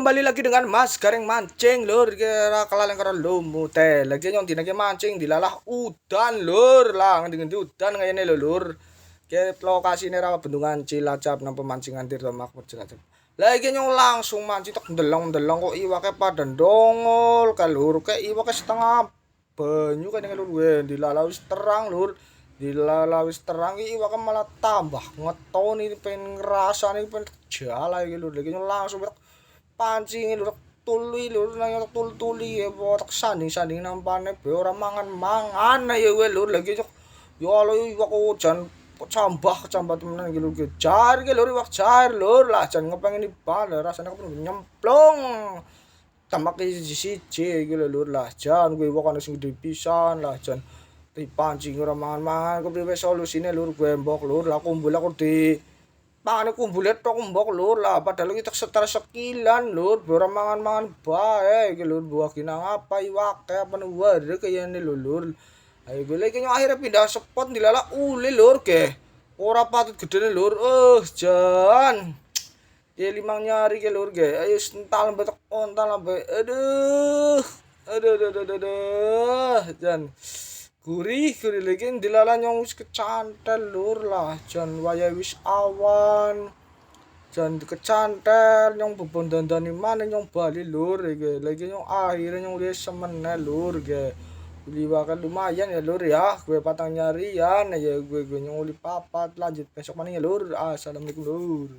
kembali lagi dengan Mas Gareng mancing lur, kira kalian karo lumute. Lagi nyong dinagi mancing dilalah udan lur, lah ngendi udan ngene lho lur. Ke lokasine ra bendungan Cilacap nang pemancingan Tirta Makmur Cilacap. Lagi nyong langsung mancing tok ndelong-ndelong kok iwake pada ndongol ka lur, kayak iwake setengah banyu kan lur, dilalah wis terang lur. Dilalah wis terang iki iwake malah tambah ngetoni pengen ngrasani pengen jala iki lur. Lagi nyong langsung pancing lho tuli lho nang tul-tuli ya botak sanding-sanding nampane be ora mangan-mangan ya we lho lagi cok ya Allah iwak ujan cambah temenan iki lho jar iki lho iwak jar lho lah jan ngepengin ibal rasane kepengin nyemplung tamak siji iki lho lah jan kuwi iwak ana sing gede pisan lah jan dipancing ora mangan-mangan kepriwe solusine lur gue mbok lur lah kumpul aku di pangane kumbule tok mbok lur lah padahal kita setara sekilan lur ora mangan-mangan bae iki lur buah kinang apa iwake apa wae kayane lho lur ayo gue lagi akhirnya pindah spot dilala uli lur ke ora patut gedene lur jan ya limang nyari ke lur ke ayo ental betok ontal sampai aduh jan gurih lagi dilala nyong wis kecantel lur lah jan waya wis awan jan kecantel nyong bebon dandani mana nyong bali lur lagi nyong akhirnya nyong lihat semene lur liwakan lumayan ya lur ya gue patang nyarian ya gue nyong uli papat lanjut besok mana ya lur assalamualaikum lur.